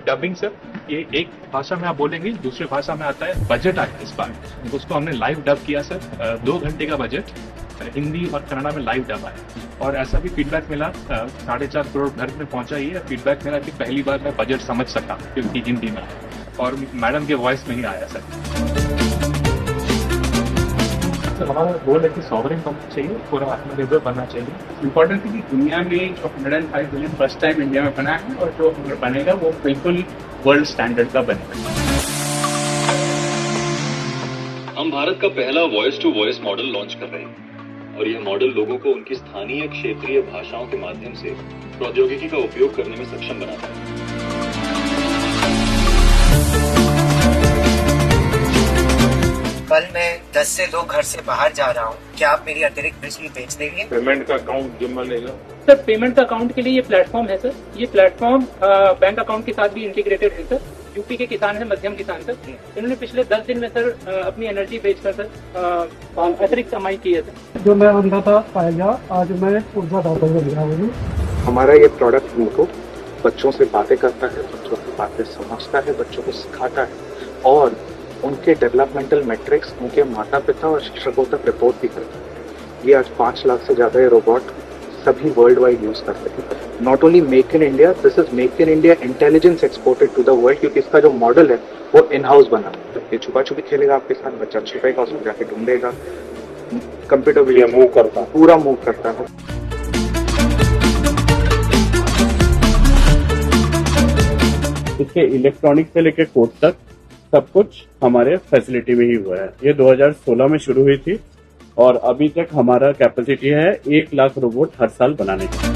Dubbing sir, ये एक भाषा में आप बोलेंगे, दूसरी भाषा में आता है। बजट आया इस बार, उसको हमने लाइव डब किया सर। 2 घंटे का बजट हिंदी और कन्नड़ा में लाइव डब आया। और ऐसा भी फीडबैक मिला, 4.5 करोड़ घर में पहुंचा ही है फीडबैक मिला कि पहली बार मैं बजट समझ सका क्योंकि हिंदी में और मैडम के वॉइस में ही आया सर। तो हमारा गोल है कि सॉवरेन बनना चाहिए, पूरा आत्मनिर्भर बनना चाहिए। इम्पोर्टेंट है कि दुनिया में जो 105 बिलियन फर्स्ट टाइम इंडिया में बना है और जो बनेगा वो बिल्कुल वर्ल्ड स्टैंडर्ड का बनेगा। हम भारत का पहला voice to voice model launch कर रहे हैं और यह मॉडल लोगों को उनकी स्थानीय क्षेत्रीय भाषाओं के माध्यम से प्रौद्योगिकी का उपयोग करने में सक्षम बनाता है। कल मैं 10 से 2 घर से बाहर जा रहा हूँ, क्या आप मेरी अतिरिक्त बिजली बेच देंगे? पेमेंट का अकाउंट जिम्मा लेगा सर। पेमेंट का अकाउंट के लिए ये प्लेटफॉर्म है सर। ये प्लेटफॉर्म बैंक अकाउंट के साथ भी इंटीग्रेटेड है सर। यूपी के किसान है, मध्यम किसान सर, इन्होंने पिछले 10 दिन में सर अपनी एनर्जी बेचकर सर अतिरिक्त कमाई की है सर। जो मैं अंधा था पाया, आज मैं ऊर्जादाता बन गया हूँ। हमारा ये प्रोडक्ट उनको बच्चों से बातें करता है, बच्चों की बातें समझता है, बच्चों को सिखाता है और उनके डेवलपमेंटल मैट्रिक्स उनके माता पिता और शिक्षकों तक रिपोर्ट भी करता है। ये आज 5 लाख से ज्यादा ये रोबोट सभी वर्ल्ड वाइड यूज करते हैं। Not only make in India, this is make in India intelligence exported to the world, क्योंकि इसका जो मॉडल है वो इन हाउस बना। ये छुपा छुपी खेलेगा आपके साथ, बच्चा छुपेगा, उसको जाके ढूंढेगा, कंप्यूटर भी मूव करता है, पूरा मूव करता है। इसके इलेक्ट्रॉनिक से लेकर कोड तक सब कुछ हमारे फैसिलिटी में ही हुआ है। ये 2016 में शुरू हुई थी और अभी तक हमारा कैपेसिटी है 1 लाख रोबोट हर साल बनाने का।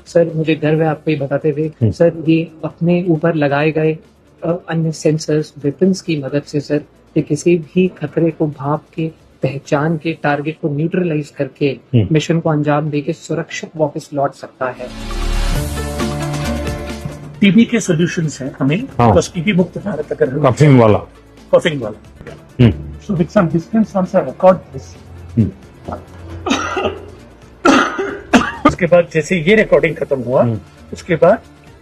सर मुझे गर्व है आपको ये बताते हुए सर, ये अपने ऊपर लगाए गए अन्य सेंसर्स, वेपन्स की मदद से सर ये किसी भी खतरे को भाप के, पहचान के, टारगेट को न्यूट्रलाइज करके मिशन को अंजाम देके सुरक्षित वापस लौट सकता है। टीबी के सोल्यूशंस हैं हमें, बस टीबी मुक्त भारत अगर कफिंग वाला so with some distance also record this। उसके बाद जैसे ये रिकॉर्डिंग खत्म हुआ, उसके बाद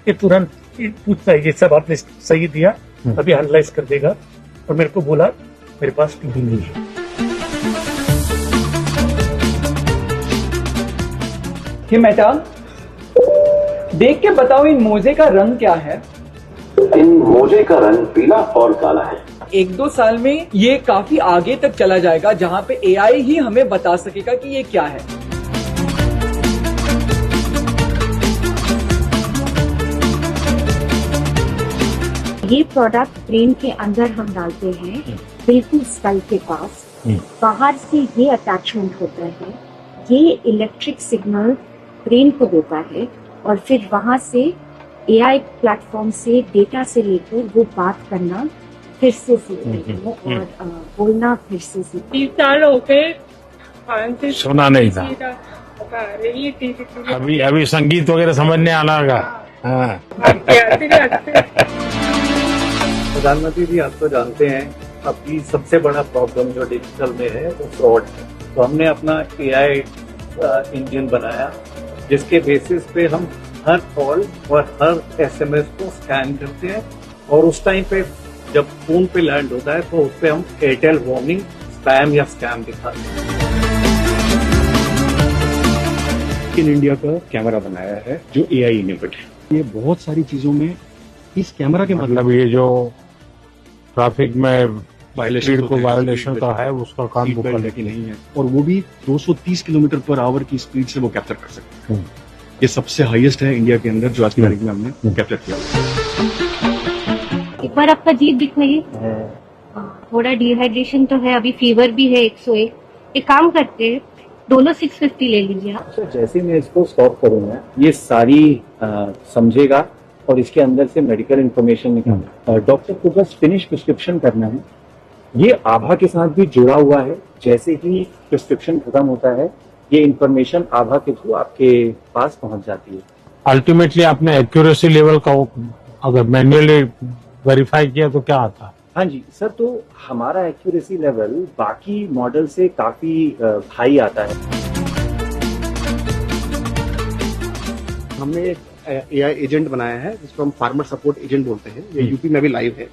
ये तुरंत पूछता है ये सब आपने सही दिया, अभी एनालाइज कर देगा और मेरे को बोला मेरे पास टीबी नहीं है। ये मेटा देख के बताओ, इन मोजे का रंग क्या है? इन मोजे का रंग पीला और काला है। 1-2 साल में ये काफी आगे तक चला जाएगा जहां पे एआई ही हमें बता सकेगा कि ये क्या है। ये प्रोडक्ट ब्रेन के अंदर हम डालते हैं, बिल्कुल स्कल के पास। बाहर से ये अटैचमेंट होता है, ये इलेक्ट्रिक सिग्नल ब्रेन को देता है और फिर वहां से एआई प्लेटफॉर्म से डेटा से लेकर वो बात करना फिर से सीखते हैं और बोलना फिर से सीखते हैं। सुना नहीं था, अभी संगीत वगैरह समझने आना होगा। प्रधानमंत्री जी, आप तो जानते हैं अभी सबसे बड़ा प्रॉब्लम जो डिजिटल में है वो फ्रॉड है। तो हमने अपना एआई इंजन बनाया जिसके बेसिस पे हम हर कॉल और हर एसएमएस को स्कैन करते हैं और उस टाइम पे जब फोन पे लैंड होता है तो उस पे हम एयरटेल वार्निंग, स्पैम या स्कैम दिखाते हैं। इन इंडिया का कैमरा बनाया है जो एआई इनेबल्ड है। ये बहुत सारी चीजों में इस कैमरा के मतलब ये जो ट्रैफिक में स्पीड को वायलेशन का है उसका काम वो करने की नहीं है, और वो भी 230 किलोमीटर पर आवर की स्पीड से वो कैप्चर कर सकते हैं। ये सबसे हाईएस्ट है इंडिया के अंदर जो आज की तारीख में हमने कैप्चर किया। एक बार आपका जीभ दिखाइए, थोड़ा डिहाइड्रेशन तो है, अभी फीवर भी है 101। एक काम करते हैं, दोनों 650 ले लीजिए आप। तो जैसे मैं इसको स्टॉप करूंगा ये सारी समझेगा और इसके अंदर से मेडिकल इंफॉर्मेशन निकालना। डॉक्टर को बस फिनिश प्रिस्क्रिप्शन करना है। ये आभा के साथ भी जुड़ा हुआ है, जैसे ही प्रिस्क्रिप्शन खत्म होता है ये इंफॉर्मेशन आभा के थ्रू आपके पास पहुंच जाती है। अल्टीमेटली आपने एक्यूरेसी लेवल का अगर मैन्युअली वेरीफाई किया तो क्या आता है? हाँ जी सर, तो हमारा एक्यूरेसी लेवल बाकी मॉडल से काफी हाई आता है। हमने एक AI एजेंट बनाया है जिसको हम फार्मर सपोर्ट एजेंट बोलते हैं। ये यूपी में भी लाइव है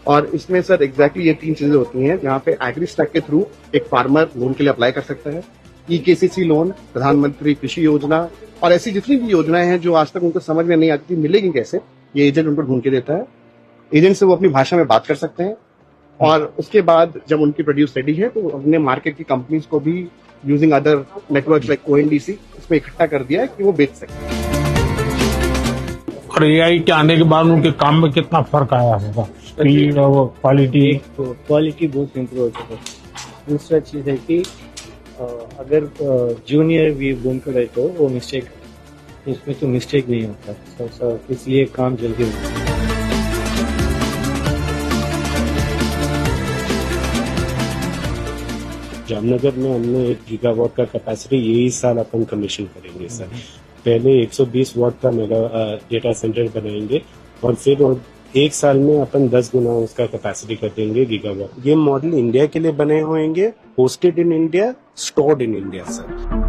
और इसमें सर एग्जैक्टली ये 3 चीजें होती हैं जहाँ पे एग्रीस्टैक के थ्रू एक फार्मर लोन के लिए अप्लाई कर सकता है, EKCC लोन, प्रधानमंत्री कृषि योजना और ऐसी जितनी भी योजनाएं हैं जो आज तक उनको समझ में नहीं आती थी मिलेगी कैसे, ये एजेंट उनको ढूंढ के देता है। एजेंट से वो अपनी भाषा में बात कर सकते हैं और उसके बाद जब उनकी प्रोड्यूस रेडी है तो हमने मार्केट की कंपनीज को भी using other networks like ONDC इसमें इकट्ठा कर दिया है कि वो बेच सकें। और AI के आने के बाद उनके काम में कितना फर्क आया होगा, स्पीड और क्वालिटी? क्वालिटी बहुत इम्प्रूव हो चुका है। दूसरा चीज है कि अगर जूनियर भी बूम करे तो वो मिस्टेक, इसमें तो मिस्टेक नहीं होता, इसलिए काम जल्दी होता है। जामनगर में हमने 1 गीगावाट का कैपेसिटी यही साल अपन कमीशन करेंगे सर। पहले 120 वाट का मेगा डेटा सेंटर बनाएंगे और फिर 1 साल में अपन 10 गुना उसका कैपेसिटी कर देंगे गीगावाट। ये मॉडल इंडिया के लिए बने होंगे, hosted in India, stored in India sir.